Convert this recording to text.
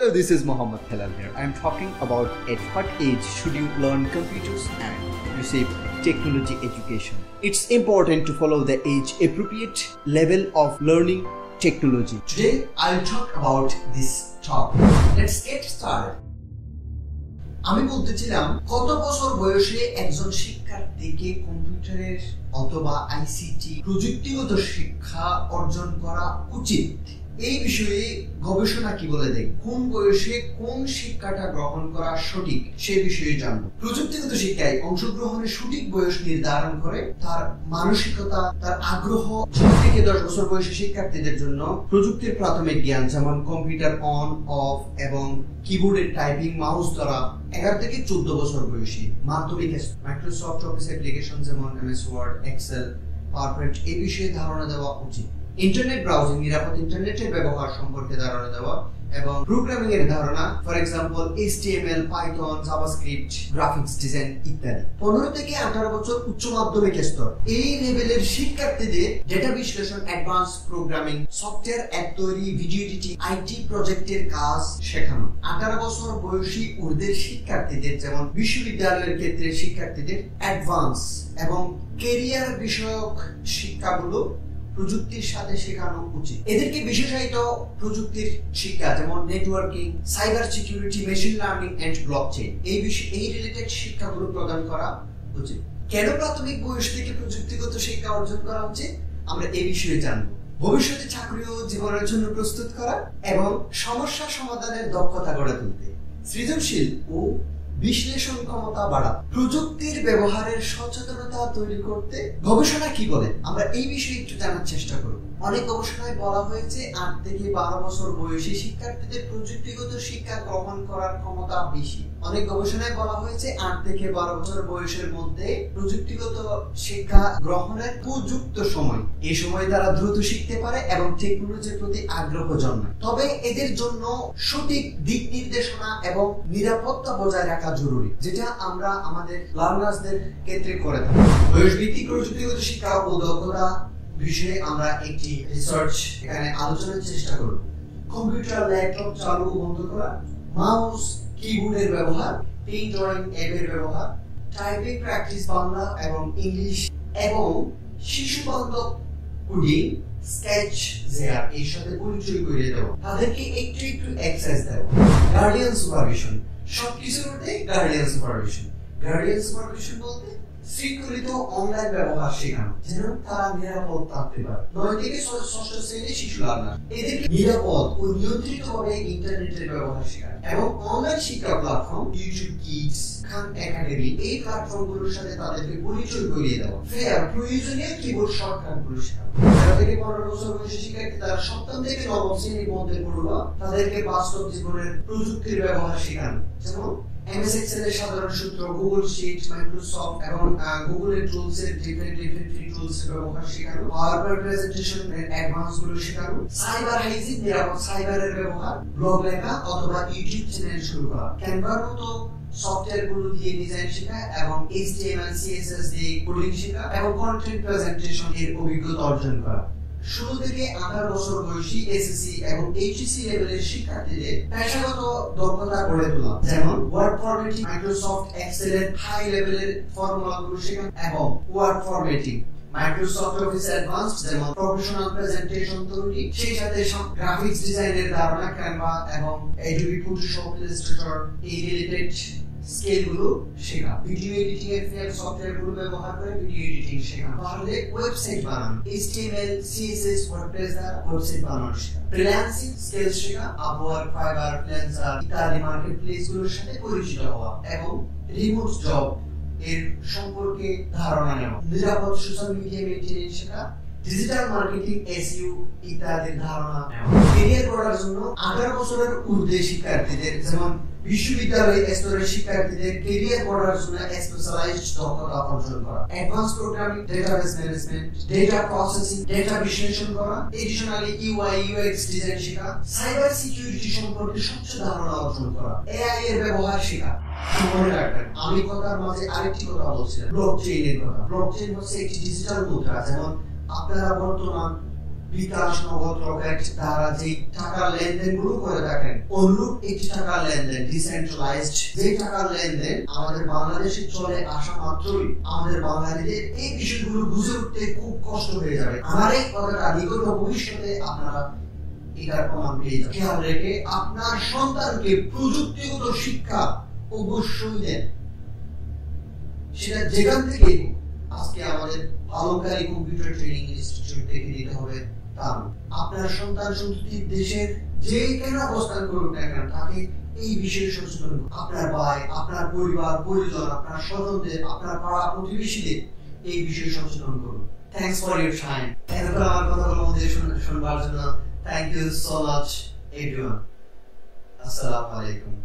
Hello, this is Mohammed Halal here. I am talking about at what age should you learn computers and receive technology education. It's important to follow the age-appropriate level of learning technology. Today, I'll talk about this topic. Let's get started. আমি বলতেছিলাম কত বছর বয়সে একজন শিক্ষার্থীকে কম্পিউটারের অথবা ICT প্রযুক্তিগত শিক্ষা অর্জন করা উচিত এই বিষয়ে গবেষণা কি বলে দেয় কোন বয়সে কোন শিক্ষাটা গ্রহণ করা সঠিক সেই বিষয়ে জানব প্রযুক্তিগত শিক্ষায় অংশগ্রহণের সঠিক বয়স নির্ধারণ করে তার মানসিকতা তার আগ্রহ 6 থেকে 10 বছর বয়সী শিক্ষার্থীদের জন্য প্রযুক্তির প্রাথমিক জ্ঞান যেমন কম্পিউটার অন অফ এবং কিবোর্ডের টাইপিং মাউস দ্বারা 11 থেকে 14 বছর বয়সী মাধ্যমিক মাইক্রোসফট অফিস অ্যাপ্লিকেশন যেমন এমএস ওয়ার্ড এক্সেল পাওয়ারপয়েন্ট এই বিষয়ে ধারণা দেওয়া উচিত ইন্টারনেট ব্রাউজিং নিরাপদ ইন্টারনেটের ব্যবহার সম্পর্কে ধারণা দেওয়া এবং প্রোগ্রামিং এর ধারণা for example HTML Python JavaScript graphics design ইত্যাদি 15 থেকে 18 বছর উচ্চ মাধ্যমিক স্তর এই লেভেলের শিক্ষার্থীদের ডেটা বিশ্লেষণ অ্যাডভান্স প্রোগ্রামিং সফটওয়্যার অ্যাপ তৈরি ভিডিও এডিটিং আইটি প্রজেক্টের কাজ শেখানো 18 বছর বয়সী ঊর্ধ্বের শিক্ষার্থীদের যেমন বিশ্ববিদ্যালয়ের ক্ষেত্রে শিক্ষার্থীদের অ্যাডভান্স এবং ক্যারিয়ার বিষয়ক শিক্ষাগুলো প্রযুক্তির সাথে শেখানো উচিত এদেরকে বিশেষায়িত প্রযুক্তির শিক্ষা যেমন networking cyber security machine learning and blockchain এই রিলেটেড শিক্ষাগুলো প্রদান করা উচিত কেন প্রাথমিক বয়স থেকে প্রযুক্তিগত শিক্ষা অর্জন করা উচিত আমরা এই বিষয়ে জানব ভবিষ্যতে চাকরি ও জীবনের জন্য প্রস্তুত করা এবং সমস্যা সমাধানের দক্ষতা গড়ে তুলতে সৃজনশীল ও বিশ্লেষণ ক্ষমতা বাড়ায় প্রযুক্তির ব্যবহারের সচেতনতা তৈরি করতে গবেষণা কি বলে আমরা এই বিষয়ে একটু জানার চেষ্টা করব অনেক গবেষণায় বলা হয়েছে 8 থেকে 12 বছর বয়সী শিক্ষার্থীদের প্রযুক্তিগত শিক্ষা গ্রহণ করার ক্ষমতা বেশি অনেক গবেষণায় বলা হয়েছে 8 থেকে 12 বছর বয়সের মধ্যে প্রযুক্তিগত শিক্ষা গ্রহণের উপযুক্ত সময় এই সময় তারা দ্রুত শিখতে পারে এবং টেকনোলজির প্রতি আগ্রহ জন্মায় তবে এদের জন্য সঠিক দিক নির্দেশনা এবং নিরাপত্তা বজায় রাখা জরুরি যেটা আমরা আমাদের লার্নার্সদের ক্ষেত্রে করে থাকি বয়স ভিত্তিক প্রযুক্তিগত শিক্ষা ও দক্ষতা বিষয়ে আমরা একটি রিসার্চ এখানে আলোচনার চেষ্টা করব কম্পিউটার ল্যাপটপ চালু ও বন্ধ করা মাউস কিবোর্ডের ব্যবহার পেন ড্রয়িং অ্যাপের ব্যবহার টাইপিং প্র্যাকটিস বাংলা এবং ইংলিশ এবং শিশু বান্ধব কোডিং স্কেচ জেআর এর সাথে পরিচয় করিয়ে দেওয়া তাদেরকে একটু এক্সারসাইজ দেওয়া গার্ডিয়ান সুপারভিশন সবকিছুর মধ্যে গার্ডিয়ান সুপারভিশন বলতে শৃঙ্খলিত অনলাইন ব্যবহার শেখানো যেন তারা নিরাপদ থাকতে পারে 9 থেকে 6 শ্রেণীর শিশু লার্নার এদেরকে নিরাপদ ও নিয়ন্ত্রিতভাবে ইন্টারনেটের ব্যবহার শেখানো এবং অনলাইন শিক্ষা প্ল্যাটফর্ম ইউটিউব কিডস খান একাডেমি এই প্ল্যাটফর্মগুলোর সাথে তাদেরকে পরিচয় করিয়ে দেওয়া ফেয়ার প্রয়োজনীয় কিবোর্ড শর্টকাটগুলো শেখানো 13 থেকে 15 বছর বয়সী শিক্ষার্থী তারা সপ্তম থেকে নবম শ্রেণীর মধ্যে পড়ুয়া তাদেরকে বাস্তব জীবনের প্রযুক্তির ব্যবহার শেখানো যেমন এমএস এক্সেল এর সাধারণ সূত্র গুগল শীট মাইক্রোসফট এবং গুগলের টুলস এর ডিফারেন্ট ফ্রি টুলস এর ব্যবহার শেখানো পাওয়ারপয়েন্ট প্রেজেন্টেশন এর অ্যাডভান্স গুলো শেখানো সাইবার হাইজিন নিরাপদ সাইবারের ব্যবহার ব্লগ লেখা অথবা ইউটিউব চ্যানেল শুরু করা ক্যানভার মতো সফটওয়্যার গুলো দিয়ে ডিজাইন শেখা এবং HTML CSS দিয়ে কোডিং শেখা এবং কন্টেন্ট প্রেজেন্টেশন এর অভিজ্ঞতা অর্জন করা 16 থেকে 18 বছর বয়সী এসএসসি এবং এইচএসসি লেভেলের শিক্ষার্থীদের পেশাগত দক্ষতা গড়ে তোলা যেমন ওয়ার্ড ফরম্যাটিং মাইক্রোসফট এক্সেল এর হাই লেভেলের ফর্মুলাগুলো শেখা এবং word formatting Microsoft Office advanced যেমন প্রফেশনাল প্রেজেন্টেশন তৈরি সেই সাথে গ্রাফিক্স ডিজাইনের ধারণা ক্যানভা এবং অ্যাডোবি ফটোশপ ইলাস্ট্রেটর এই রিলেটেড স্কেলগুলো শেখা ভিডিও এডিটিং এর ফ্রি সফটওয়্যারগুলো ব্যবহার করে ভিডিও এডিটিং শেখা তাহলে ওয়েবসাইট বানানো HTML CSS WordPress দ্বারা ওয়েবসাইট বানানো শেখা ফ্রিল্যান্সিং স্কিল শেখা আপওয়ার্ক ফাইবার ফ্রিল্যান্সার ইত্যাদি মার্কেটপ্লেসগুলোর সাথে পরিচিত হওয়া এবং রিমোট জব এর সম্পর্কে ধারণা নেওয়া নিরাপদ সোশ্যাল মিডিয়া মেইনটেইন শেখা ডিজিটাল মার্কেটিং SEO ইত্যাদির ধারণা নেওয়া ক্যারিয়ার গড়ার জন্য 18 বছরের ঊর্ধ্বে শিক্ষার্থীদের যেমন বিশ্ববিদ্যালয় স্তরের শিক্ষার্থীদের ক্যারিয়ার গড়ার জন্য স্পেশালাইজড দক্ষতা অর্জন করা advance programming database management data processing data বিশ্লেষণ করা এডিশনালি UI UX ডিজাইন শেখা সাইবার সিকিউরিটি সম্পর্কে স্বচ্ছ ধারণা অর্জন করা AI এর ব্যবহার শেখা মনে রাখবেন আমি কথার মাঝে আরেকটি কথা বলছিলাম ব্লকচেইনের কথা ব্লকচেইন হচ্ছে একটি ডিজিটাল মুদ্রা যেমন আপনারা বর্তমান বিকাশ, নগদ, রকেট দ্বারা যে টাকার লেনদেন গুলো করে থাকেন, অনুরূপ একটি টাকার লেনদেন ডিসেন্ট্রালাইজড যে টাকার লেনদেন আমাদের বাংলাদেশে চলে আসা মাত্রই আমাদের বাঙালিদের এই বিষয়গুলো বুঝে উঠতে খুব কষ্ট হয়ে যাবে। আমার এই কথাটা নিকট ভবিষ্যতে আপনারা এটার প্রমাণ পেয়ে যাবেন। খেয়াল রেখে আপনার সন্তানকে প্রযুক্তিগত শিক্ষা অবশ্যই দেন, সেটা যেখান থেকে আজকে আমাদের ভালোকারী কম্পিউটার ট্রেনিং ইনস্টিটিউট থেকে দিতে হবে তা আপনার সন্তান সন্ততি দেশের যেখানে অবস্থান করুক না কেন তাকে এই বিষয়ে সচেতন করুন। আপনার ভাই, আপনার পরিবার পরিজন, আপনার স্বজনদের, আপনার পাড়া প্রতিবেশীদের এই বিষয়ে সচেতন করুন। Thanks for your time. এতক্ষণ আমার কথাগুলো মধ্যে শুনবার জন্য thank you so much everyone. আসসালামু আলাইকুম।